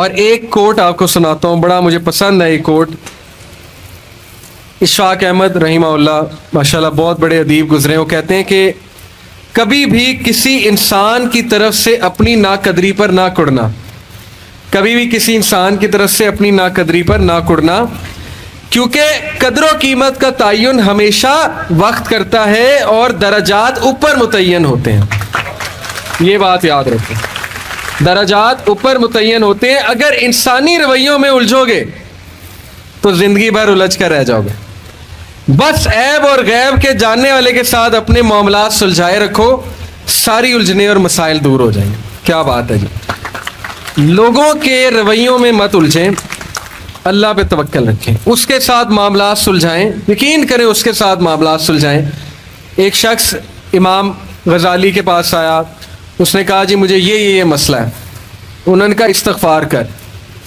اور ایک کوٹ آپ کو سناتا ہوں، بڑا مجھے پسند ہے یہ کوٹ. اشفاق احمد رحمہ اللہ ماشاءاللہ بہت بڑے ادیب گزرے، وہ کہتے ہیں کہ کبھی بھی کسی انسان کی طرف سے اپنی ناقدری پر نہ کڑنا، کبھی بھی کسی انسان کی طرف سے اپنی ناقدری پر نہ کڑنا، کیونکہ قدر و قیمت کا تعین ہمیشہ وقت کرتا ہے اور درجات اوپر متعین ہوتے ہیں. یہ بات یاد رکھیں، درجات اوپر متعین ہوتے ہیں. اگر انسانی رویوں میں الجھو گے تو زندگی بھر الجھ کر رہ جاؤ گے. بس عیب اور غیب کے جاننے والے کے ساتھ اپنے معاملات سلجھائے رکھو، ساری الجھنے اور مسائل دور ہو جائیں گے. کیا بات ہے جی. لوگوں کے رویوں میں مت الجھیں، اللہ پہ توکل رکھیں، اس کے ساتھ معاملات سلجھائیں، یقین کریں اس کے ساتھ معاملات سلجھائیں. ایک شخص امام غزالی کے پاس آیا، اس نے کہا جی مجھے یہ مسئلہ ہے. انہوں نے کہا استغفار کر.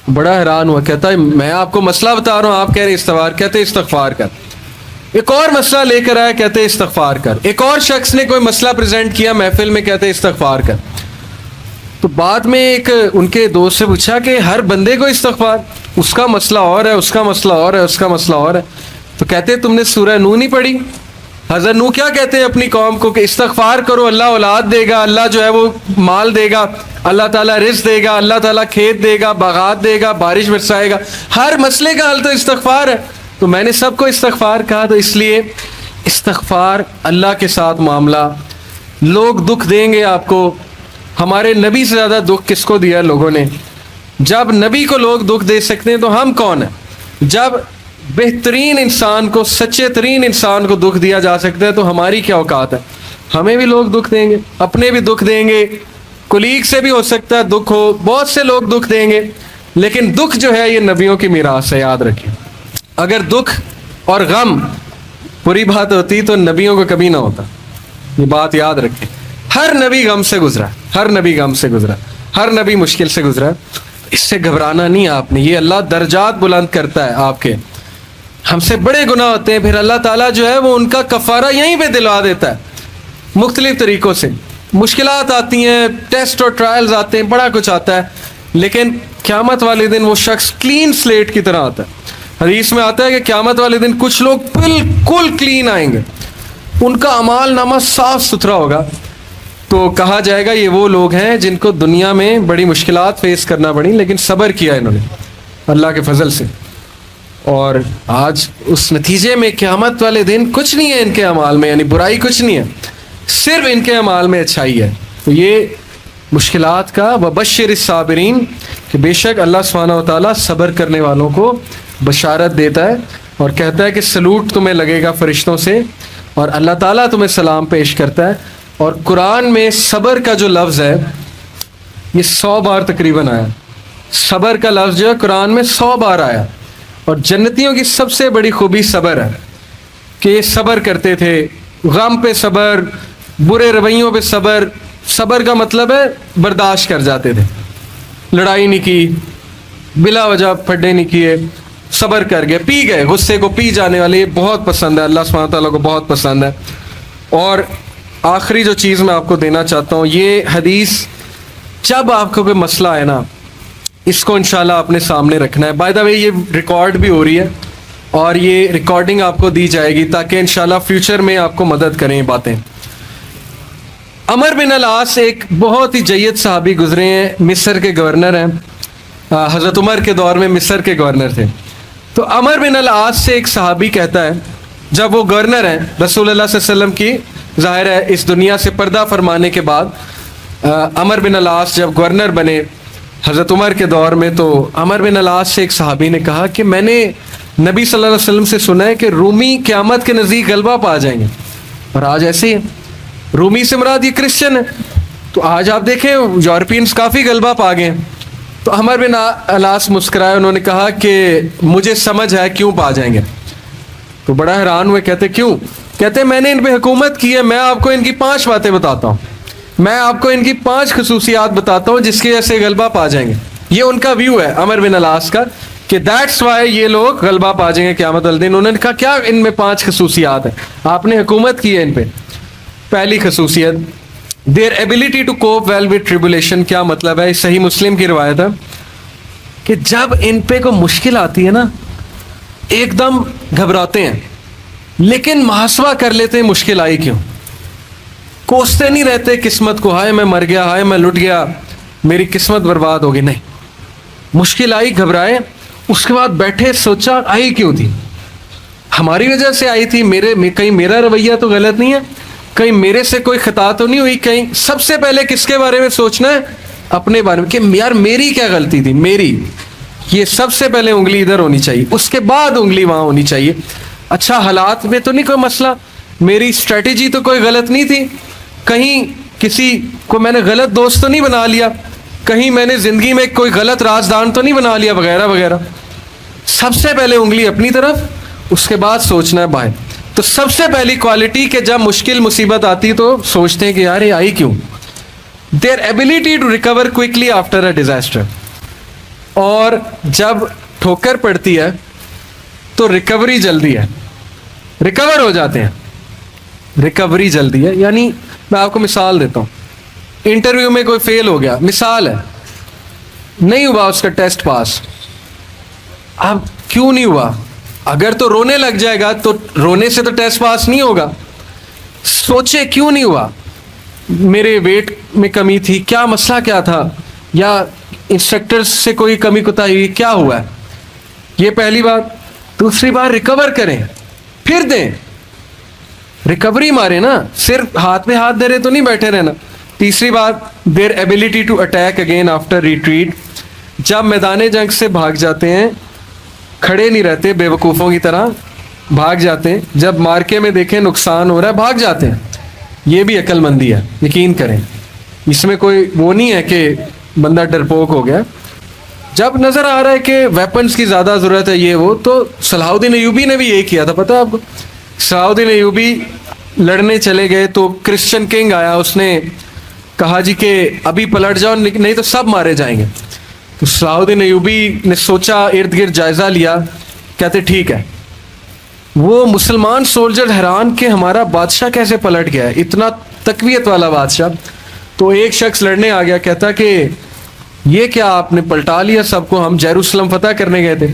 بڑا حیران ہوا، کہتا ہے میں آپ کو مسئلہ بتا رہا ہوں، آپ کہہ رہے استغفار. کہتے استغفار کر. ایک اور مسئلہ لے کر آیا، کہتے استغفار کر. ایک اور شخص نے کوئی مسئلہ پریزنٹ کیا محفل میں، کہتے استغفار کر. تو بعد میں ایک ان کے دوست سے پوچھا کہ ہر بندے کو استغفار، اس کا مسئلہ اور ہے، اس کا مسئلہ اور ہے، اس کا مسئلہ اور ہے. تو کہتے تم نے سورہ نوح نہیں پڑھی؟ حضرت نوح کیا کہتے ہیں اپنی قوم کو کہ استغفار کرو، اللہ اولاد دے گا، اللہ جو ہے وہ مال دے گا، اللہ تعالیٰ رزق دے گا، اللہ تعالیٰ کھیت دے گا، باغات دے گا، بارش برسائے گا. ہر مسئلے کا حل تو استغفار ہے. تو میں نے سب کو استغفار کہا. تو اس لیے استغفار، اللہ کے ساتھ معاملہ. لوگ دکھ دیں گے آپ کو. ہمارے نبی سے زیادہ دکھ کس کو دیا لوگوں نے؟ جب نبی کو لوگ دکھ دے سکتے ہیں تو ہم کون ہیں؟ جب بہترین انسان کو، سچے ترین انسان کو دکھ دیا جا سکتا ہے تو ہماری کیا اوقات ہے؟ ہمیں بھی لوگ دکھ دیں گے، اپنے بھی دکھ دیں گے، کولیگ سے بھی ہو سکتا ہے دکھ ہو، بہت سے لوگ دکھ دیں گے. لیکن دکھ جو ہے یہ نبیوں کی میراث ہے، یاد رکھیں. اگر دکھ اور غم بری بات ہوتی تو نبیوں کو کبھی نہ ہوتا. یہ بات یاد رکھیں. ہر نبی غم سے گزرا، ہر نبی غم سے گزرا، ہر نبی مشکل سے گزرا. اس سے گھبرانا نہیں آپ نے. یہ اللہ درجات بلند کرتا ہے آپ کے. ہم سے بڑے گناہ ہوتے ہیں، پھر اللہ تعالیٰ جو ہے وہ ان کا کفارہ یہیں پہ دلوا دیتا ہے مختلف طریقوں سے. مشکلات آتی ہیں، ٹیسٹ اور ٹرائلز آتے ہیں، بڑا کچھ آتا ہے، لیکن قیامت والے دن وہ شخص کلین سلیٹ کی طرح آتا ہے. حدیث میں آتا ہے کہ قیامت والے دن کچھ لوگ بالکل کلین آئیں گے، ان کا اعمال نامہ صاف ستھرا ہوگا. تو کہا جائے گا یہ وہ لوگ ہیں جن کو دنیا میں بڑی مشکلات فیس کرنا پڑی لیکن صبر کیا انہوں نے اللہ کے فضل سے. اور آج اس نتیجے میں قیامت والے دن کچھ نہیں ہے ان کے اعمال میں، یعنی برائی کچھ نہیں ہے، صرف ان کے اعمال میں اچھائی ہے. تو یہ مشکلات کا وبشر الصابرین کہ بے شک اللہ سبحانہ و تعالیٰ صبر کرنے والوں کو بشارت دیتا ہے اور کہتا ہے کہ سلوٹ تمہیں لگے گا فرشتوں سے اور اللہ تعالیٰ تمہیں سلام پیش کرتا ہے. اور قرآن میں صبر کا جو لفظ ہے یہ 100 بار تقریباً آیا. صبر کا لفظ جو ہے قرآن میں 100 بار آیا. اور جنتیوں کی سب سے بڑی خوبی صبر ہے کہ یہ صبر کرتے تھے، غم پہ صبر، برے رویوں پہ صبر. صبر کا مطلب ہے برداشت کر جاتے تھے، لڑائی نہیں کی، بلا وجہ پھڈے نہیں کیے، صبر کر گئے، پی گئے، غصے کو پی جانے والے. یہ بہت پسند ہے، اللہ سبحانہ تعالیٰ کو بہت پسند ہے. اور آخری جو چیز میں آپ کو دینا چاہتا ہوں، یہ حدیث جب آپ کو کوئی مسئلہ ہے نا اس کو انشاءاللہ اپنے سامنے رکھنا ہے. بائی دا وے یہ ریکارڈ بھی ہو رہی ہے اور یہ ریکارڈنگ آپ کو دی جائے گی تاکہ انشاءاللہ فیوچر میں آپ کو مدد کریں یہ باتیں. عمر بن العاص ایک بہت ہی جید صحابی گزرے ہیں، مصر کے گورنر ہیں، حضرت عمر کے دور میں مصر کے گورنر تھے. تو عمر بن العاص سے ایک صحابی کہتا ہے، جب وہ گورنر ہیں رسول اللہ صلی اللہ علیہ وسلم کی ظاہر ہے اس دنیا سے پردہ فرمانے کے بعد، عمر بن العاص جب گورنر بنے حضرت عمر کے دور میں، تو عمر بن العاص سے ایک صحابی نے کہا کہ میں نے نبی صلی اللہ علیہ وسلم سے سنا ہے کہ رومی قیامت کے نزدیک غلبہ پا جائیں گے. اور آج ایسے ہی ہے. رومی سے مراد یہ کرسچن ہے، تو آج آپ دیکھیں یورپینس کافی غلبہ پا گئے ہیں. تو عمر بن العاص مسکرائے، انہوں نے کہا کہ مجھے سمجھ ہے کیوں پا جائیں گے. تو بڑا حیران ہوئے، کہتے کیوں؟ کہتے میں نے ان پہ حکومت کی ہے، میں آپ کو ان کی 5 باتیں بتاتا ہوں، میں آپ کو ان کی 5 خصوصیات بتاتا ہوں جس کی وجہ سے غلبہ پا جائیں گے. یہ ان کا ویو ہے عمر بن العاص کا کہ دیٹس وائی یہ لوگ غلبہ پا جائیں گے قیامت والے دن. انہوں نے کہا کیا ان میں 5 خصوصیات ہیں، آپ نے حکومت کی ہے ان پہ. پہلی خصوصیت their ability to cope well with tribulation. کیا مطلب ہے؟ صحیح مسلم کی روایت ہے کہ جب ان پہ کوئی مشکل آتی ہے نا ایک دم گھبراتے ہیں, لیکن محاسبہ کر لیتے ہیں مشکل آئی کیوں. کوستے نہیں رہتے قسمت کو, ہائے میں مر گیا, ہائے میں لٹ گیا, میری قسمت برباد ہو گئی. نہیں, مشکل آئی گھبرائے, اس کے بعد بیٹھے سوچا آئی کیوں تھی, ہماری وجہ سے آئی تھی, کہیں میرا رویہ تو غلط نہیں ہے, کہیں میرے سے کوئی خطا تو نہیں ہوئی, کہیں سب سے پہلے کس کے بارے میں سوچنا ہے, اپنے بارے میں, کہ یار میری کیا غلطی تھی, میری. یہ سب سے پہلے انگلی ادھر ہونی چاہیے, اس کے بعد انگلی وہاں ہونی چاہیے. اچھا حالات میں تو نہیں کوئی مسئلہ, میری اسٹریٹجی تو کوئی غلط نہیں تھی, کہیں کسی کو میں نے غلط دوست تو نہیں بنا لیا, کہیں میں نے زندگی میں کوئی غلط رازدان تو نہیں بنا لیا, وغیرہ وغیرہ. سب سے پہلے انگلی اپنی طرف, اس کے بعد سوچنا ہے باہر. تو سب سے پہلی کوالٹی کہ جب مشکل مصیبت آتی تو سوچتے ہیں کہ یار یہ آئی کیوں. Their ability to recover quickly after a disaster. اور جب ٹھوکر پڑتی ہے تو ریکوری جلدی ہے, ریکور ہو جاتے ہیں, ریکوری جلدی ہے. یعنی میں آپ کو مثال دیتا ہوں, انٹرویو میں کوئی فیل ہو گیا, مثال ہے, نہیں ہوا اس کا ٹیسٹ پاس. اب کیوں نہیں ہوا, اگر تو رونے لگ جائے گا تو رونے سے تو ٹیسٹ پاس نہیں ہوگا. سوچے کیوں نہیں ہوا, میرے ویٹ میں کمی تھی, کیا مسئلہ کیا تھا, یا انسٹرکٹر سے کوئی کمی کوتاہی ہوئی, کیا ہوا ہے. یہ پہلی بات. دوسری بات, ریکور کریں, پھر دیں, ریکوری مارے نا, صرف ہاتھ میں ہاتھ دے رہے تو نہیں بیٹھے رہنا. تیسری بات, their ability to attack again after retreat. جب میدان جنگ سے بھاگ جاتے ہیں, کھڑے نہیں رہتے بے وقوفوں کی طرح, بھاگ جاتے ہیں. جب مارکے میں دیکھیں نقصان ہو رہا ہے, بھاگ جاتے ہیں. یہ بھی عقل مندی ہے, یقین کریں, اس میں کوئی وہ نہیں ہے کہ بندہ ڈرپوک ہو گیا. جب نظر آ رہا ہے کہ ویپنز کی زیادہ ضرورت ہے یہ وہ, تو صلاح الدین ایوبی نے بھی یہی کیا تھا, پتہ ہے آپ کو. صلاح الدین ایوبی لڑنے چلے گئے تو کرسچن کنگ آیا, اس نے کہا جی کہ ابھی پلٹ جاؤ نہیں تو سب مارے جائیں گے. تو صلاح الدین ایوبی نے سوچا, ارد گرد جائزہ لیا, کہتے ٹھیک ہے. وہ مسلمان سولجر حیران کہ ہمارا بادشاہ کیسے پلٹ گیا ہے, اتنا تقویت والا بادشاہ. تو ایک شخص لڑنے آ گیا, کہتا کہ یہ کیا آپ نے پلٹا لیا سب کو, ہم یروشلم فتح کرنے گئے تھے.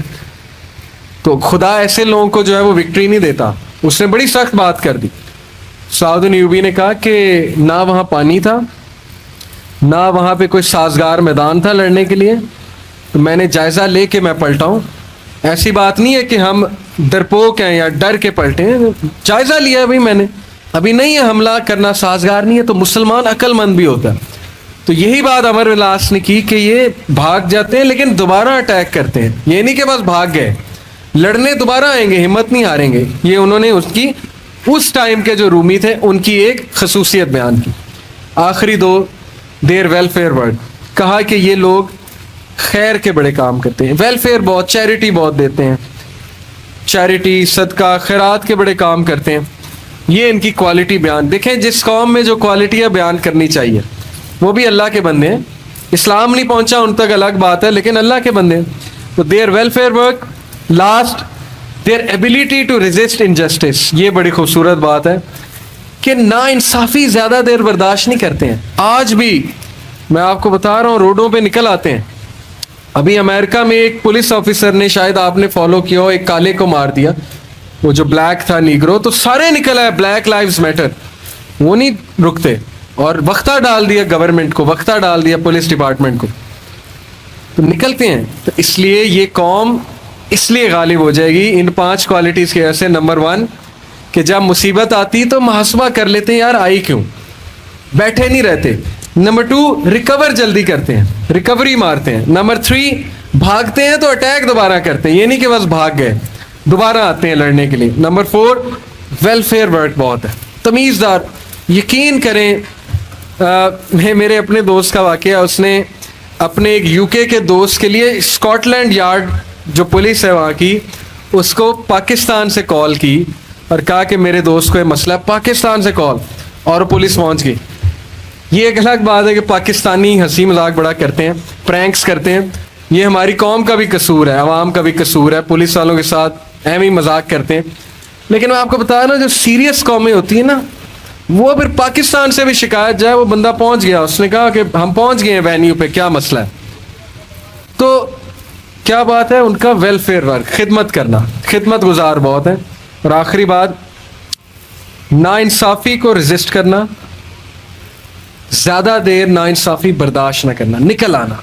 تو خدا ایسے لوگوں کو جو ہے وہ وکٹری نہیں دیتا. اس نے بڑی سخت بات کر دی. صلاح الدین ایوبی نے کہا کہ نہ وہاں پانی تھا, نہ وہاں پہ کوئی سازگار میدان تھا لڑنے کے لیے, تو میں نے جائزہ لے کے میں پلٹا ہوں. ایسی بات نہیں ہے کہ ہم ڈرپوک ہیں یا ڈر کے پلٹے ہیں, جائزہ لیا ہے میں نے, ابھی نہیں ہے حملہ کرنا سازگار نہیں ہے. تو مسلمان عقل مند بھی ہوتا ہے. تو یہی بات عمر بن العاص نے کی کہ یہ بھاگ جاتے ہیں لیکن دوبارہ اٹیک کرتے ہیں. یہ نہیں کہ بس بھاگ گئے, لڑنے دوبارہ آئیں گے, ہمت نہیں ہاریں گے. یہ انہوں نے اس ٹائم کے جو رومی تھے ان کی ایک خصوصیت بیان کی. آخری دو, دیر ویلفیئر ورک. کہا کہ یہ لوگ خیر کے بڑے کام کرتے ہیں, ویلفیئر بہت, چیریٹی بہت دیتے ہیں, چیریٹی صدقہ خیرات کے بڑے کام کرتے ہیں. یہ ان کی کوالٹی بیان. دیکھیں جس قوم میں جو کوالٹیاں بیان کرنی چاہیے, وہ بھی اللہ کے بندے ہیں. اسلام نہیں پہنچا ان تک الگ بات ہے, لیکن اللہ کے بندے ہیں. تو their welfare work. Last, their ability to resist injustice. یہ بڑی خوبصورت بات ہے کہ نا انصافی زیادہ دیر برداشت نہیں کرتے ہیں. آج بھی میں آپ کو بتا رہا ہوں, روڈوں پہ نکل آتے ہیں. ابھی امریکہ میں ایک پولیس آفیسر نے, شاید آپ نے فالو کیا ہو, ایک کالے کو مار دیا, وہ جو بلیک تھا نیگرو, تو سارے نکل آئے بلیک لائیوز میٹر. وہ نہیں رکتے, اور وقتہ ڈال دیا گورنمنٹ کو, وقتہ ڈال دیا پولیس ڈپارٹمنٹ کو, تو نکلتے ہیں. تو اس لیے یہ قوم اس لیے غالب ہو جائے گی ان 5 کوالٹیز کی وجہ سے. نمبر 1 کہ جب مصیبت آتی تو محاسبہ کر لیتے ہیں, یار آئی کیوں, بیٹھے نہیں رہتے. نمبر 2 ریکور جلدی کرتے ہیں, ریکوری مارتے ہیں. نمبر 3 بھاگتے ہیں تو اٹیک دوبارہ کرتے ہیں, یہ نہیں کہ بس بھاگ گئے, دوبارہ آتے ہیں لڑنے کے لیے. نمبر 4 ویلفیئر ورک بہت ہے, تمیزدار. یقین کریں, میرے اپنے دوست کا واقعہ, اس نے اپنے ایک یو کے دوست کے لیے اسکاٹ لینڈ یارڈ جو پولیس ہے وہاں کی, اس کو پاکستان سے کال کی اور کہا کہ میرے دوست کو یہ مسئلہ ہے. پاکستان سے کال, اور پولیس پہنچ گئی. یہ ایک الگ بات ہے کہ پاکستانی ہنسی مذاق بڑا کرتے ہیں, پرینکس کرتے ہیں. یہ ہماری قوم کا بھی قصور ہے, عوام کا بھی قصور ہے, پولیس والوں کے ساتھ اہم ہی مذاق کرتے ہیں. لیکن میں آپ کو بتا رہا ہوں, جو سیریس قومیں ہوتی ہیں نا, وہ پھر پاکستان سے بھی شکایت جائے, وہ بندہ پہنچ گیا, اس نے کہا کہ ہم پہنچ گئے ہیں وینیو پہ, کیا مسئلہ ہے. تو کیا بات ہے ان کا ویلفیئر ورک, خدمت کرنا, خدمت گزار بہت ہے. اور آخری بات, ناانصافی کو ریزسٹ کرنا, زیادہ دیر ناانصافی برداشت نہ کرنا, نکل آنا,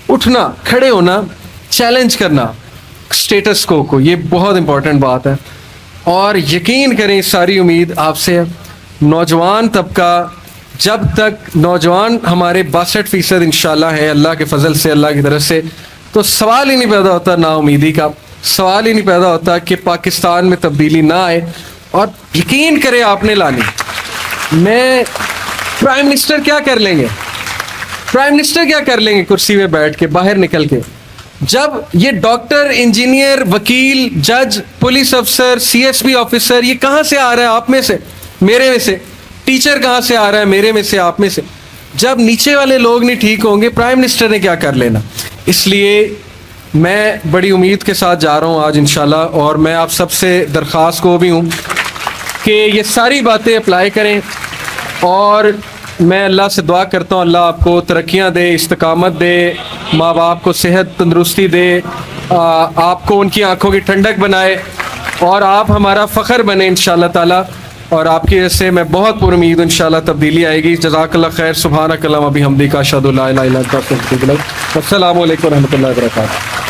اٹھنا, کھڑے ہونا, چیلنج کرنا اسٹیٹس کو, یہ بہت امپورٹنٹ بات ہے. اور یقین کریں ساری امید آپ سے ہے, نوجوان طبقہ جب تک نوجوان ہمارے 62% انشاءاللہ ہے اللہ کے فضل سے, اللہ کی طرف سے, تو سوال ہی نہیں پیدا ہوتا نا امیدی کا, سوال ہی نہیں پیدا ہوتا کہ پاکستان میں تبدیلی نہ آئے. اور یقین کریں آپ نے لانی, میں پرائم منسٹر کیا کر لیں گے, پرائم منسٹر کیا کر لیں گے کرسی میں بیٹھ کے باہر نکل کے, جب یہ ڈاکٹر, انجینئر, وکیل, جج, پولیس افسر, سی ایس پی آفیسر, یہ کہاں سے آ رہا ہے آپ میں سے, میرے میں سے, ٹیچر کہاں سے آ رہا ہے میرے میں سے, آپ میں سے, جب نیچے والے لوگ نہیں ٹھیک ہوں گے پرائم منسٹر نے کیا کر لینا. اس لیے میں بڑی امید کے ساتھ جا رہا ہوں آج انشاءاللہ, اور میں آپ سب سے درخواست کو بھی ہوں کہ یہ ساری باتیں اپلائی کریں. اور میں اللہ سے دعا کرتا ہوں اللہ آپ کو ترقیاں دے, استقامت دے, ماں باپ کو صحت تندرستی دے, آپ کو ان کی آنکھوں کی ٹھنڈک بنائے, اور آپ ہمارا فخر بنے انشاءاللہ تعالیٰ. اور آپ کی وجہ سے میں بہت پر امید ہوں انشاءاللہ تبدیلی آئے گی. جزاک اللہ خیر. سبحانک اللہم و بحمدک اشہد ان لا الہ الا انت استغفرک و اتوب الیک. السلام علیکم و رحمۃ اللہ وبرکاتہ.